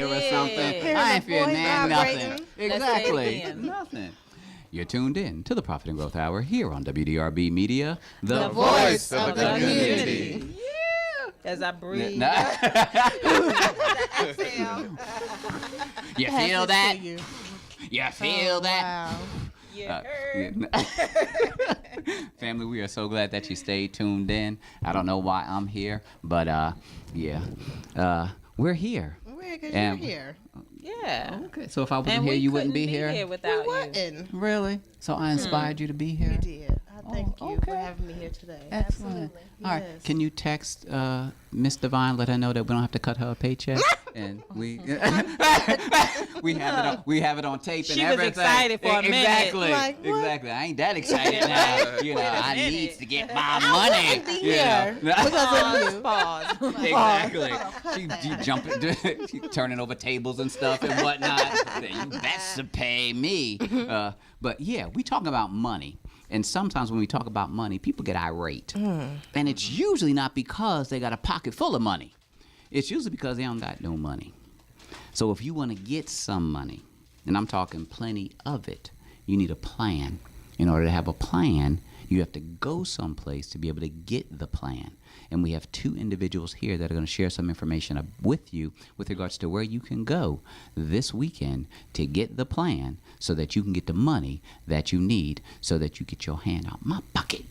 or something. I ain't feeling nothing. Exactly. Nothing. You're tuned in to the Profit and Growth Hour here on WDRBmedia, the voice of the community. Yeah. As I breathe. You feel that? You feel that? Wow. Yeah. Family, we are so glad that you stayed tuned in. I don't know why I'm here, but we're here. Because you're here. Yeah. Okay. So if I wasn't here, you wouldn't be here? Without you. Really? So I inspired you to be here? You did. I thank you for having me here today. Excellent. All right. Can you text Miss Divine, let her know that we don't have to cut her a paycheck? And we have it on tape and everything. She was excited for a minute. Exactly. Like, exactly. I ain't that excited now. I need to get my money. Because of you. Pause. Exactly. She jumping, she turning over tables and stuff and whatnot. You best to pay me. But yeah, we talk about money. And sometimes when we talk about money, people get irate. And it's usually not because they got a pocket full of money. It's usually because they don't got no money. So if you want to get some money, and I'm talking plenty of it, you need a plan. In order to have a plan, you have to go someplace to be able to get the plan. And we have two individuals here that are going to share some information with you with regards to where you can go this weekend to get the plan so that you can get the money that you need so that you get your hand out my pocket.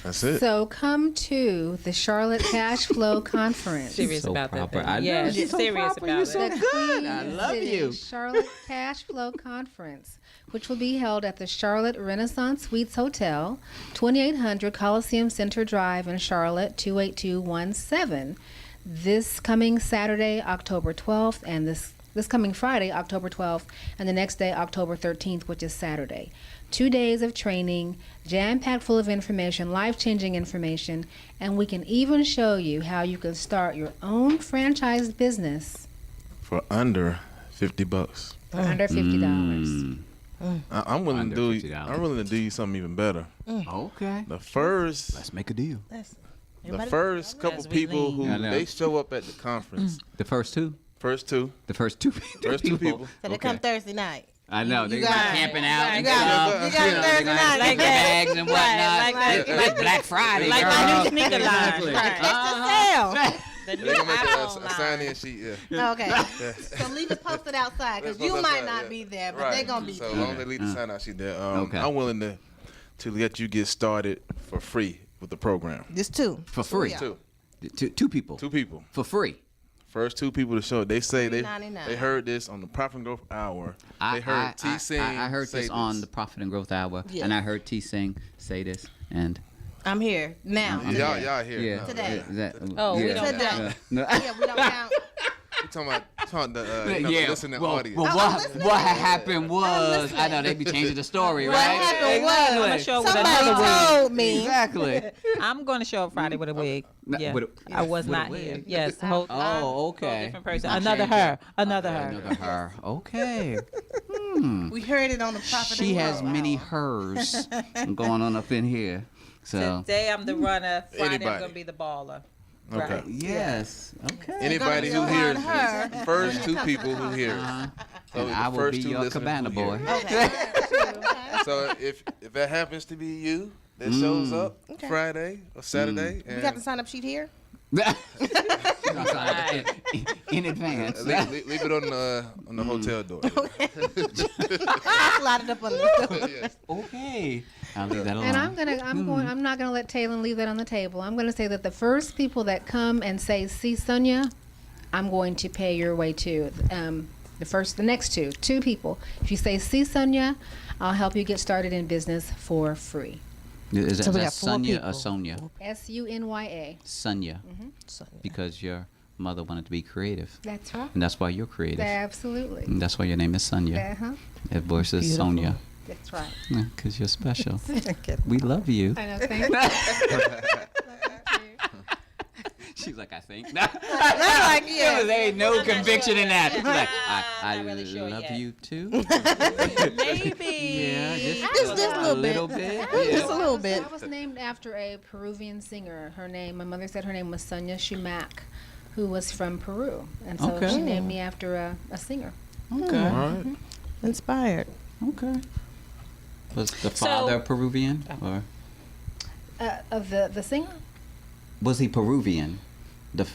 That's it. So come to the Charlotte Cash Flow Conference. Serious So about proper. that. I know. Yes, You're so serious proper. about You're so it. The good. Queen I love City you. Charlotte Cash Flow Conference, which will be held at the Charlotte Renaissance Suites Hotel, 2800 Coliseum Center Drive in Charlotte, 28217. This coming Saturday, October 12th, and this coming Friday, October 12th, and the next day, October 13th, which is Saturday. 2 days of training, jam-packed full of information, life-changing information, and we can even show you how you can start your own franchise business for under $50. For under $50. I'm willing Under to do. $50. I'm willing to do you something even better. Okay. The first, Let's make a deal. couple As we people lean. who I know. they show up at the conference. The first two? First two. The first two people. So they come Thursday night. I know. They You go got it. camping out and You got stuff. it. You got it Thursday they're gonna night. have Like bags and whatnot. Like Black Friday, Like girl. my new sneaker line. Exactly. Right. It's The new They're gonna make a iPhone sign-in line. sheet. the sale. Okay. So leave it posted outside because you might not be there, but they're going to be So there. long as they leave the sign-out sheet there. Okay. I'm willing to let you get started for free with the program. Just two. For free. Two Two people. Two people. For free. First two people to show it. They say they $3.99. heard this on the Profit and Growth Hour. They heard T.Sing. I heard say this on the Profit and Growth Hour, Yeah. and I heard T.Sing say this, and I'm here now. Y'all here. yeah, No, Today. Oh, we don't Today. know. No. Yeah, we don't count. We talking the Yeah. listening Well, audience. what had happened was, I know they be changing the story, What right? happened I'm gonna was show with somebody another wig. told me. Exactly. I'm going to show up Friday with a wig. Yeah, With I was with a not wig? here. Yes, whole Oh, okay. different person. You Another changed her. it. Another her. Another her. Okay. We heard it on the Profit She and has Growth many Hour. hers going on up in here. So Today I'm the runner. Friday I'm Anybody. going to be the baller. Okay. Right. yes. Okay. Anybody who Gonna be hears on her. this, first two people who hear Uh-huh. it. So And the I will first be two your listeners cabana who hear boy. it. Okay. So if that happens to be you that shows up Okay. Friday or Saturday, We got the sign up sheet here? in advance. leave it on the hotel door. I'll slide it up on the door. Yes. Okay. I'll leave that alone. And I'm not gonna let Taylor leave that on the table. I'm gonna say that the first people that come and say, "See Sonia," I'm going to pay your way too. The next two people. If you say, "See Sonia," I'll help you get started in business for free. Is that, So we is that got four Sonia or people. Sonia? SUNYA. Sonia. Because your mother wanted to be creative. That's right. And that's why you're creative. Absolutely. And that's why your name is Sonia. Uh-huh. Versus Sonia. That's right. Because you're special. We love you. I know. Thank you. She's like, I think. like, yeah. There ain't no I'm not conviction sure in that. yet. She's like, I'm I not really sure love yet. you too. Maybe. Yeah, Just a little bit. Just a little bit. I was named after a Peruvian singer. My mother said her name was Sonia Shumac. who was from Peru, and so Okay. she named me after a singer. Okay. All right. Inspired. Okay. Was the father Peruvian, or Of the singer? was he Peruvian? The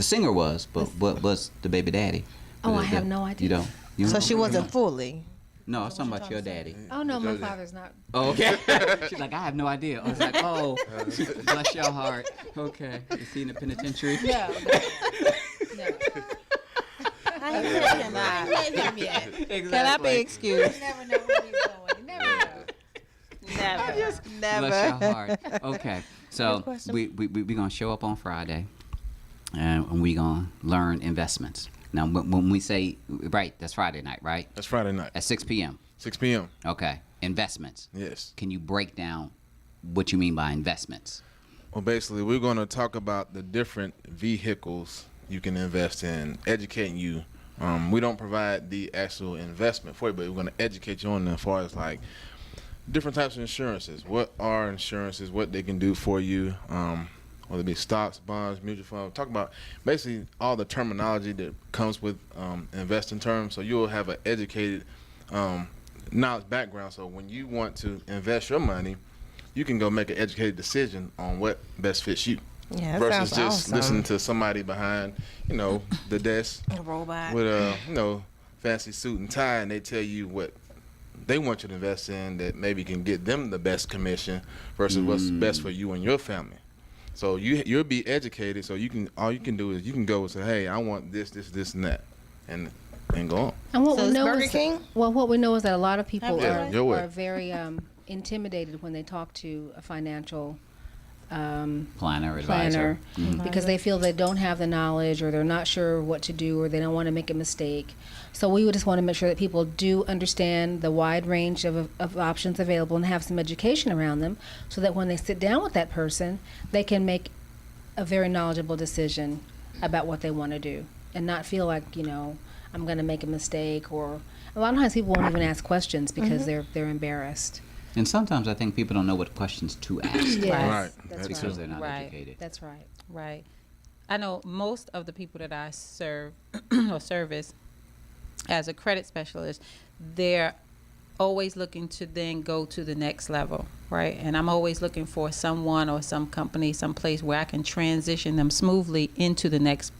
singer was, but what was the baby daddy? Oh, I have no idea. You don't. You So don't she know? wasn't fully. No, I was talking about your daddy. Oh no, my father's not. Oh, okay. She's like, I have no idea. I was like, oh, bless your heart. Okay. Is he in the penitentiary? No. No. I ain't met him. I ain't met him yet. Exactly. Can I be excused? You never know where he's going. You never know. Never. Bless your heart. Okay. So Good question. we gonna show up on Friday, and we gonna learn investments. Now, when we say right, that's Friday night, right? That's Friday night, At 6 p.m. 6 p.m. Okay. Investments. Yes. Can you break down what you mean by investments? Well, basically, we're going to talk about the different vehicles you can invest in, educating you. We don't provide the actual investment for you, but we're going to educate you on them as far as like different types of insurances. What are insurances? What they can do for you? Whether it be stocks, bonds, mutual funds. Talk about basically all the terminology that comes with investing terms. So you'll have an educated knowledge background. So when you want to invest your money, you can go make an educated decision on what best fits you. Yeah, that Versus sounds just awesome. listening to somebody behind, the desk A robot. with a, fancy suit and tie, and they tell you what they want you to invest in that maybe can get them the best commission versus what's best for you and your family. So you'll be educated. So all you can do is you can go and say, hey, I want this, and that, and go on. And what So we it's know Burger is King? well, what we know is that a lot of people Yeah, your way. are very intimidated when they talk to a financial Planner, advisor. because they feel they don't have the knowledge, or they're not sure what to do, or they don't want to make a mistake. So we would just want to make sure that people do understand the wide range of options available and have some education around them, so that when they sit down with that person, they can make a very knowledgeable decision about what they want to do, and not feel like, I'm going to make a mistake. Or a lot of times people won't even ask questions because they're embarrassed. And sometimes I think people don't know what questions to ask Yes, Right. that's because right. they're not Right. educated. That's right. Right. I know most of the people that I serve or service as a credit specialist, they're always looking to then go to the next level, right? And I'm always looking for someone or some company, some place where I can transition them smoothly into the next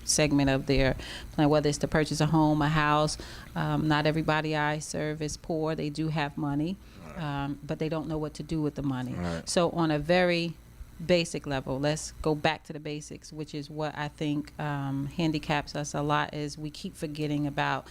segment of their plan, whether it's to purchase a home, a house. Not everybody I serve is poor. They do have money, but they don't know what to do with the money. Right. So on a very basic level, let's go back to the basics, which is what I think handicaps us a lot, is we keep forgetting about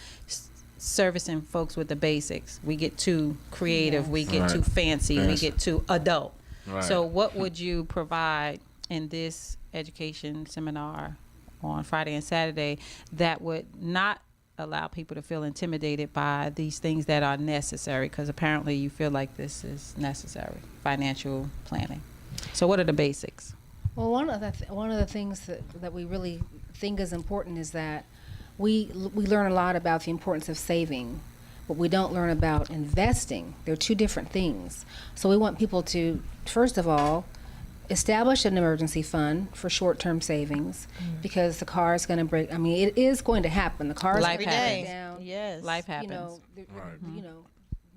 servicing folks with the basics. We get too creative, we get Right. too fancy, we get too adult. Right. So what would you provide in this education seminar on Friday and Saturday that would not allow people to feel intimidated by these things that are necessary? Because apparently you feel like this is necessary, financial planning. So what are the basics? Well, one of the things that we really think is important is that we learn a lot about the importance of saving, but we don't learn about investing. They're two different things. So we want people to, first of all, establish an emergency fund for short-term savings, because the car is going to break. I mean, it is going to happen. The car is Life going to happens. break down. Yes. Life happens.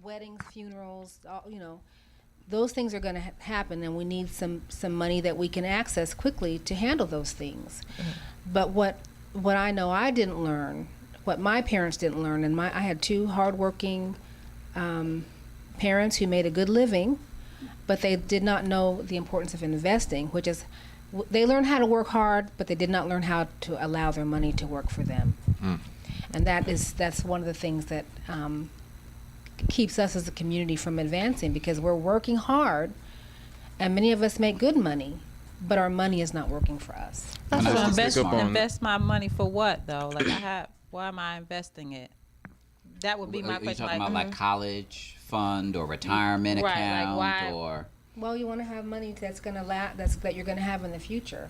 Weddings, funerals, those things are going to happen, and we need some money that we can access quickly to handle those things. But what I know I didn't learn, what my parents didn't learn, and I had two hardworking parents who made a good living, but they did not know the importance of investing, which is they learned how to work hard, but they did not learn how to allow their money to work for them. And that's one of the things that keeps us as a community from advancing, because we're working hard, and many of us make good money, but our money is not working for us. And So that's invest, smart. invest my money for what though? Like why am I investing it? That would be my Are you question. talking about like college fund or retirement Right, like account why- or? Well, you want to have money that's going to that you're going to have in the future.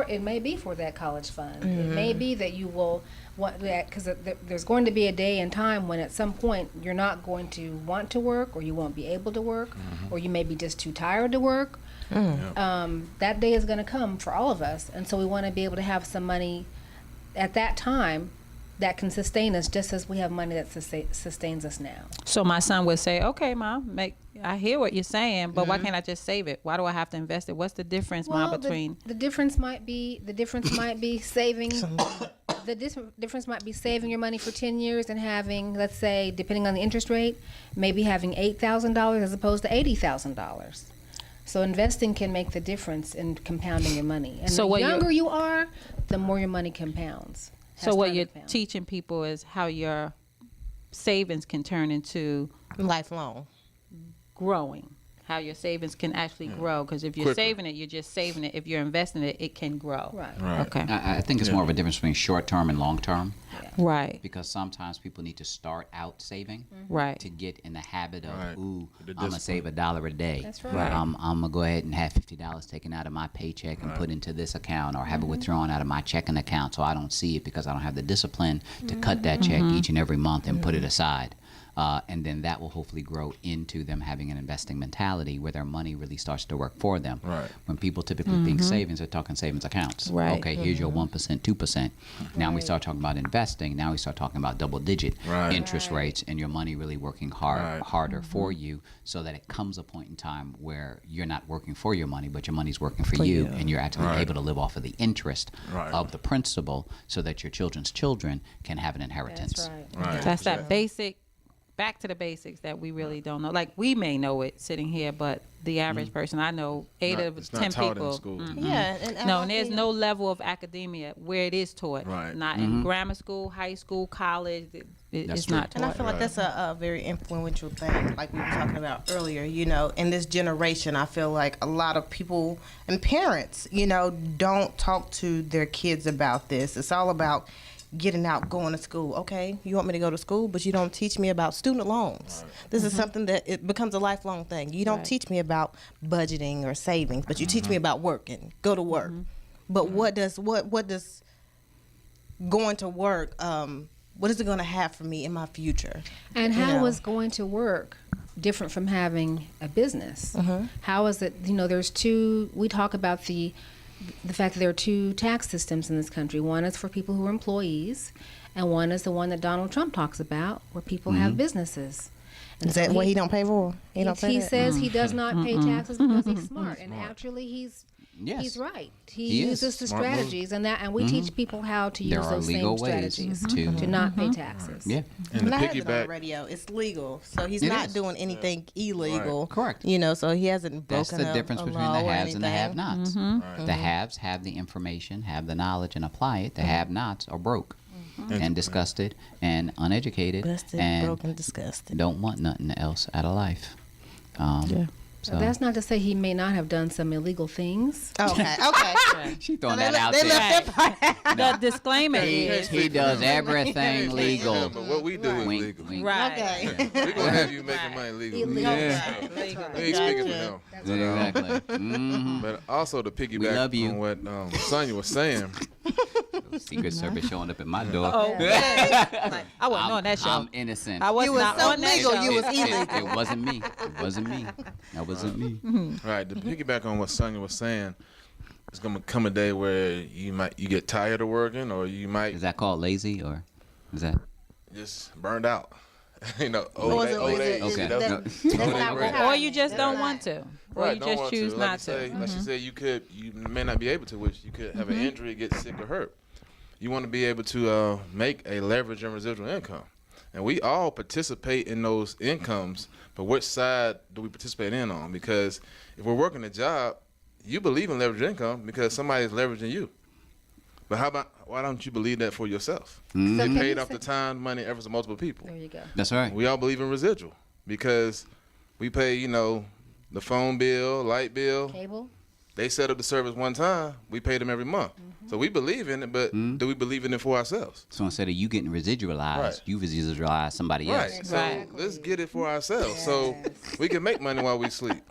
It may be for that college fund. It may be that you will want that, because there's going to be a day and time when at some point you're not going to want to work, or you won't be able to work, or you may be just too tired to work. That day is going to come for all of us, and so we want to be able to have some money at that time that can sustain us, just as we have money that sustains us now. So my son would say, "Okay, Mom, I hear what you're saying, but why can't I just save it? Why do I have to invest it? What's the difference, Mom, between the difference might be saving difference might be saving your money for 10 years and having, let's say, depending on the interest rate, maybe having $8,000 as opposed to $80,000. So investing can make the difference in compounding your money. And So the what you're- younger you are, the more your money compounds. So what you're teaching people is how your savings can turn into Lifelong. growing. How your savings can actually grow. Because if you're Quicker. saving it, you're just saving it. If you're investing it, it can grow. Right. Okay. I think it's more of a difference between short term and long term, Right. because sometimes people need to start out saving Right. to get in the habit of, Right. ooh, The I'm gonna save $1 a day. That's right. Right. I'm gonna go ahead and have $50 taken out of my paycheck and put into this account, or have it withdrawn out of my checking account so I don't see it, because I don't have the discipline to cut that check each and every month and put it aside. And then that will hopefully grow into them having an investing mentality where their money really starts to work for them. Right. When people typically think savings, they're talking savings accounts. Right. Okay, here's your 1%, 2%. Now we start talking about investing. Now we start talking about double-digit Right. interest rates, and your money really working harder Mm-hmm. for you, so that it comes a point in time where you're not working for your money, but your money's working for you, and you're actually Right. able to live off of the interest Right. of the principal, so that your children's children can have an inheritance. That's right. Right. That's that basic, back to the basics that we really don't know. Like, we may know it sitting here, but the average person, I know 8 Not- of it's 10 not taught people. in school. Yeah. No, and there's no level of academia where it is taught. Right. Not in grammar school, high school, college. That's It's true. not And I taught. feel like that's a very influential thing, like we were talking about earlier. In this generation, I feel like a lot of people and parents, don't talk to their kids about this. It's all about getting out, going to school. Okay, you want me to go to school, but you don't teach me about student loans. This is something that it becomes a lifelong thing. You don't Right. teach me about budgeting or savings, but you teach me about working. Go to work. But what does going to work? What is it going to have for me in my future? And how Yeah. is going to work different from having a business? How is it, there's we talk about the fact that there are two tax systems in this country. One is for people who are employees, and one is the one that Donald Trump talks about, where people have businesses. And Is that so what he don't pay for? He don't pay he that? says he does not pay taxes because he's smart, and actually he's Yes. right. He He is. uses the Smart move. strategies, and we teach people how to There use are those legal same ways strategies to- not pay taxes. Yeah. And the I heard it on the piggyback. radio. It's legal, so he's It not is. doing anything illegal. Correct. So he hasn't That's broken the a, difference a between law the or haves and the anything. have-nots. The haves have the information, have the knowledge, and apply it. The have-nots are broke and disgusted and uneducated Busted, and broken, disgusted. don't want nothing else out of life. So That's not to say he may not have done some illegal things. Okay, okay. she throwing They that out they there. left that part. The disclaimer is He does everything Yeah, legal. but what we do is Wink, legal. wink. right. Okay. We're gonna have you making money legal. Yeah. We ain't speaking for them. Exactly. Mhm. But also to We piggyback love you. on what Sonya was saying, Secret Service showing up at my door. Oh, I wasn't on that show. I'm innocent. I was You was not so on that legal, show. you was illegal. It wasn't me. It wasn't me. That wasn't me. right? To piggyback on what Sonya was saying, it's gonna come a day where you get tired of working, or you might Is that called lazy, or is that? just burned out. Old Was it- was age. it- Okay. that- No. that's not Right. what Or you just don't Right. want to. Or Right, you don't just want choose to. not to. Like you said, you may not be able to, which you could have an injury, get sick or hurt. You want to be able to make a leverage and residual income. And we all participate in those incomes, but which side do we participate in on? Because if we're working a job, you believe in leverage income because somebody's leveraging you. But why don't you believe that for yourself? Mm-hmm. Get paid off the time, money, efforts of multiple people. There you go. That's right. We all believe in residual because we pay, the phone bill, light bill. Cable. They set up the service one time. We pay them every month. So we believe in it, but do we believe in it for ourselves? So instead of you getting residualized, Right. you residualize somebody else. Right. So Right. let's get it for ourselves so we can make money while we sleep.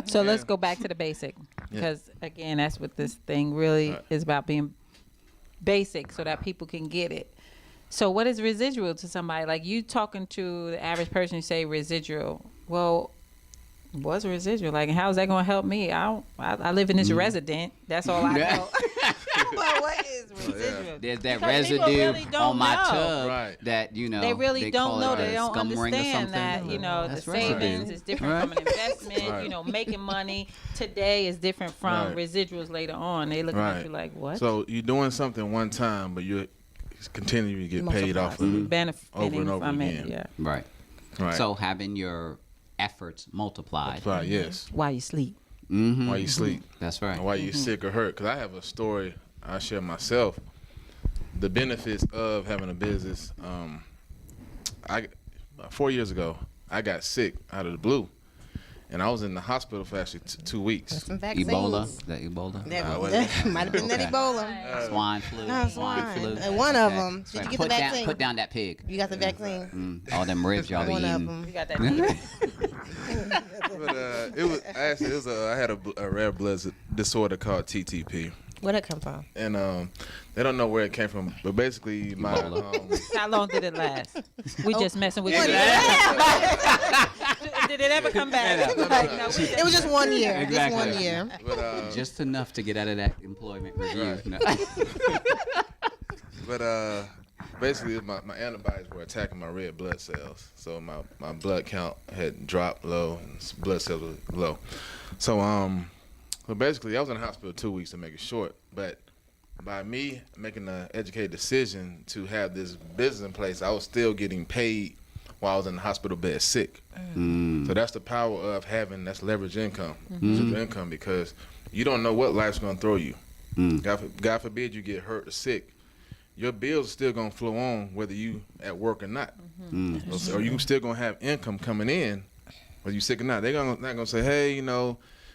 So let's go back to the basic, because again, that's what this thing really Right. is about, being basic so that people can get it. So what is residual to somebody? Like, you talking to the average person, you say residual. Well, What's residual? Like, how is that going to help me? I live in this resident. That's all I know. But what is residual? There's that Because people residue really don't on my know. tub Right. that, They really don't call know. it They don't scum ring or understand something. that, That's the residue. savings is different from an investment. Right. Making money today is different from Right. residuals later on. They looking at you like, what? So you're doing something one time, but you're continuing to get paid off of it benefiting over and over from again. it. Yeah. Right. Right. So having your efforts multiplied. Right, yes. While you sleep. Mm-hmm. While you sleep. That's right. And while you're sick or hurt. Because I have a story I share myself. The benefits of having a business. 4 years ago, I got sick out of the blue. And I was in the hospital for actually 2 weeks. Some vaccines. Ebola? That Ebola? That might have been that Okay. Ebola. Swine flu. No, swine. One of them. Did you get the vaccine? Put down that pig. You got the vaccine? All them ribs y'all be One of eating. them. You got that. But I had a rare blood disorder called TTP. Where'd that come from? And they don't know where it came from. But basically, my How long did it last? We just messing with you. Did it ever come back? Like, no, It was just 1 year. Exactly. Just 1 year. but, Just enough to get out of that employment review. Right. No. but basically, my antibodies were attacking my red blood cells. So my blood count had dropped low and blood cells were low. So basically, I was in the hospital 2 weeks to make it short. But by me making an educated decision to have this business in place, I was still getting paid while I was in the hospital bed sick. So that's the power of having that's leverage income, residual income, because you don't know what life's going to throw you. God forbid you get hurt or sick. Your bills are still going to flow on whether you at work or not. Or you still going to have income coming in whether you sick or not. They're not going to say, hey,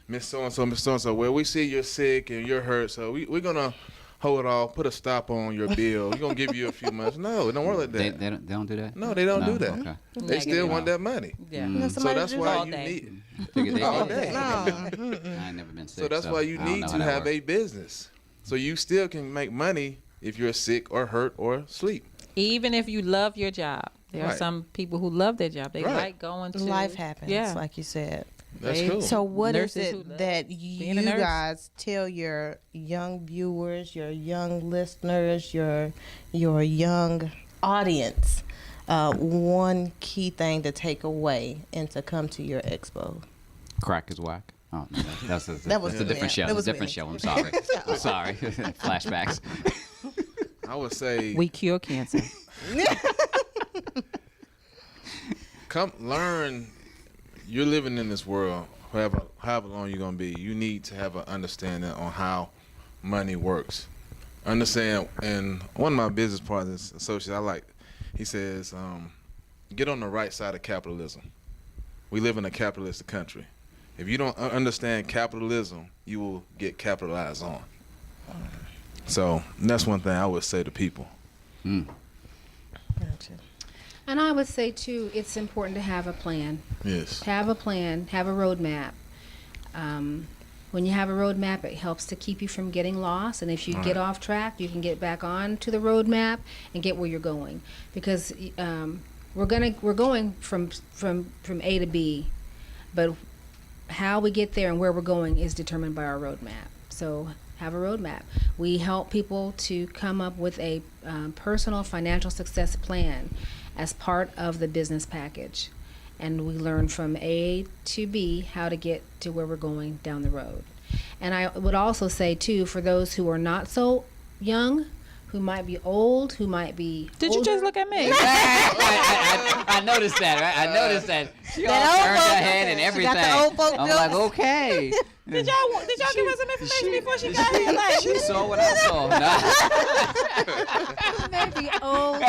Miss So-and-so, well, we see you're sick and you're hurt, so we're going to hold it off, put a stop on your bill. We're going to give you a few months. No, it don't work like that. They don't do that? No, they don't do that. Okay. They still want that money. Yeah. So that's why all you day. need Figured they all did. day. I ain't never been sick. So that's why you I don't need know to how that have a works. business. So you still can make money if you're sick or hurt or sleep. Even if you love your job, there are Right. some people who love their job. They Right. like going to Life happens, Yeah. like you said. That's They- cool. So what is Nurses who it love that being you a nurse. guys tell your young viewers, your young listeners, your young audience? One key thing to take away and to come to your expo. Crack is whack. Oh, no, that's a was different me. show. That was different me. show. I'm sorry. I'm sorry. Flashbacks. I would say We cure cancer. come learn. You're living in this world, however long you're gonna be. You need to have an understanding on how money works. Understand, and one of my business partners, associates, he says, get on the right side of capitalism. We live in a capitalist country. If you don't understand capitalism, you will get capitalized on. So that's one thing I would say to people. Gotcha. And I would say, too, it's important to have a plan. Yes. Have a plan, have a roadmap. When you have a roadmap, it helps to keep you from getting lost. And if you get off track, you can get back on to the roadmap and get where you're going. Because we're going from A to B, but how we get there and where we're going is determined by our roadmap. So have a roadmap. We help people to come up with a personal financial success plan as part of the business package. And we learn from A to B how to get to where we're going down the road. And I would also say, too, for those who are not so young, who might be old, who might be Did you just look at me? I noticed that, right? I noticed that. She all That old turned her folk- head and she everything. got the old folk I'm jokes. like, okay. Did y'all give us some information before she got here? Like, She saw what I saw. maybe older.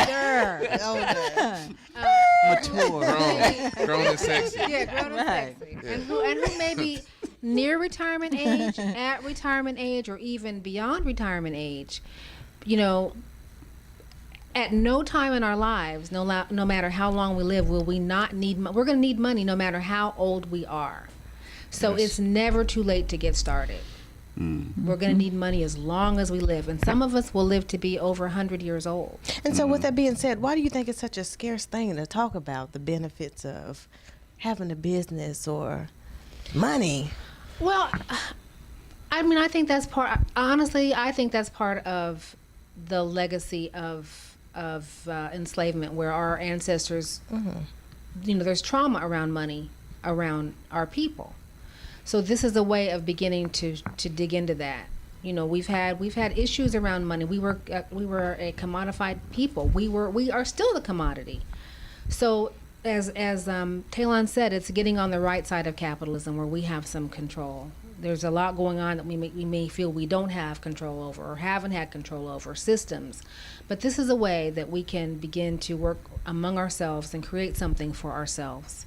Mature. Grown and sexy. Yeah, grown and Right. sexy. And who may be near retirement age, at retirement age, or even beyond retirement age. At no time in our lives, no matter how long we live, will we not need we're going to need money no matter how old we are. So it's never too late to get started. We're going to need money as long as we live. And some of us will live to be over 100 years old. And so with that being said, why do you think it's such a scarce thing to talk about the benefits of having a business or Money. Well, I mean, I think that's part. Honestly, I think that's part of the legacy of enslavement, where our ancestors, there's trauma around money, around our people. So this is a way of beginning to dig into that. We've had issues around money. We were a commodified people. We are still the commodity. So as Talon said, it's getting on the right side of capitalism where we have some control. There's a lot going on that we may feel we don't have control over or haven't had control over, systems. But this is a way that we can begin to work among ourselves and create something for ourselves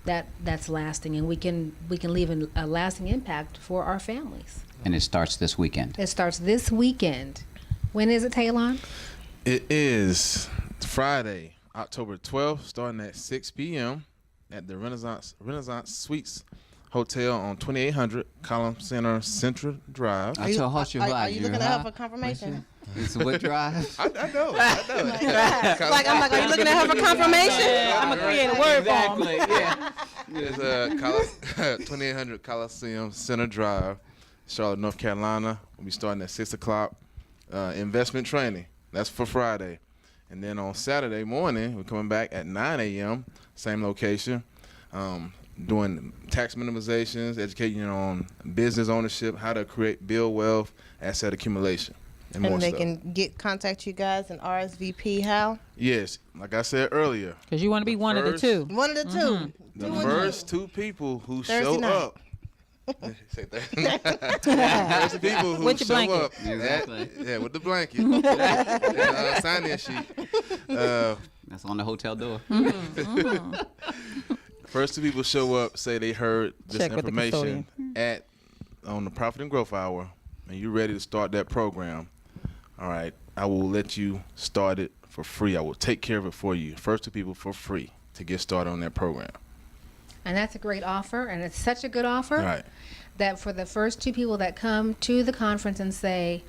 that's lasting, and we can leave a lasting impact for our families. And it starts this weekend. It starts this weekend. When is it, Talon? It is Friday, October 12th, starting at 6 p.m. at the Renaissance Suites Hotel on 2800 Column Center Central Drive. I told you Are you looking at her for confirmation? It's what drive? I know. I'm like, are you looking at her for confirmation? I'm gonna create a word Exactly. Yeah. It's 2800 Coliseum Center Drive, Charlotte, North Carolina. We'll be starting at 6 o'clock. Investment training. That's for Friday. And then on Saturday morning, we're coming back at 9 a.m., same location, doing tax minimizations, educating you on business ownership, how to build wealth, asset accumulation, and more they stuff. can contact you guys and RSVP how? Yes, like I said earlier. Because you want to be one of the two. One of the two. The first two people who Thursday show night. up. Say that. First people who With your show blanket. up. Exactly. With the blanket. Sign-in sheet. That's on the hotel door. First two people show up, say they heard this Check with the information on the Profit and Growth Hour, and you're ready to start that program. All right, I will let you start it for free. I will take care of it for you. First two people for free to get started on that program. And that's a great offer, and it's such a good offer Right. that for the first two people that come to the conference and say,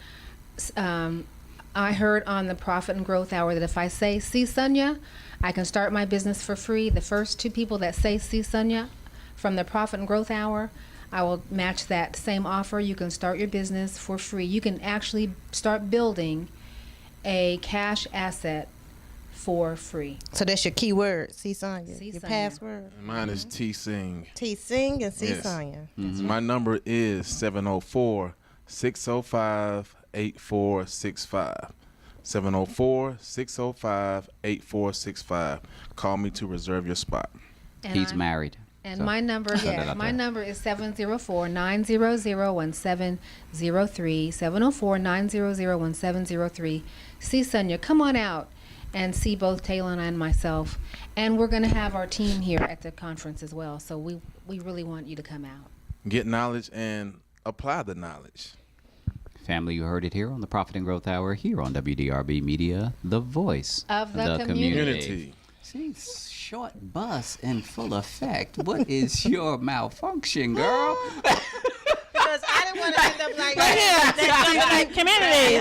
I heard on the Profit and Growth Hour that if I say, see Sonia, I can start my business for free. The first two people that say, see Sonia, from the Profit and Growth Hour, I will match that same offer. You can start your business for free. You can actually start building a cash asset for free. So that's your keyword, C Sonya. C. Your Sonya. password. And mine is T.Sing. T.Sing and C Yes. Sonya. My number is 704-605-8465. 704-605-8465. Call me to reserve your spot. And He's I- married. And So, my number, put that yes, out my there. number is 704-900-1703, 704-900-1703. See Sonia, come on out and see both Taylor and myself. And we're going to have our team here at the conference as well. So we really want you to come out. Get knowledge and apply the knowledge. Family, you heard it here on the Profit and Growth Hour here on WDRB Media, the voice Of the community. Unity. See, short bus in full effect. What is your malfunction, girl? Because I didn't want to end up like Like community.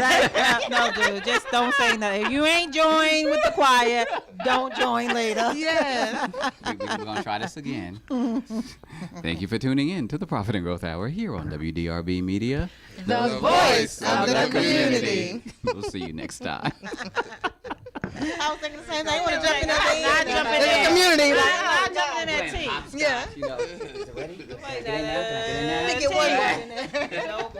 No, dude, just don't say nothing. If you ain't joined with the choir, don't join later. Yeah. We're going to try this again. Thank you for tuning in to the Profit and Growth Hour here on WDRB Media, The voice of the community. We'll see you next time. I was thinking the same thing. I want to jump in at the end. Not jumping In the in. community. Not jumping in that tea. Yeah. You know, is it ready? Pick it one more. Nope.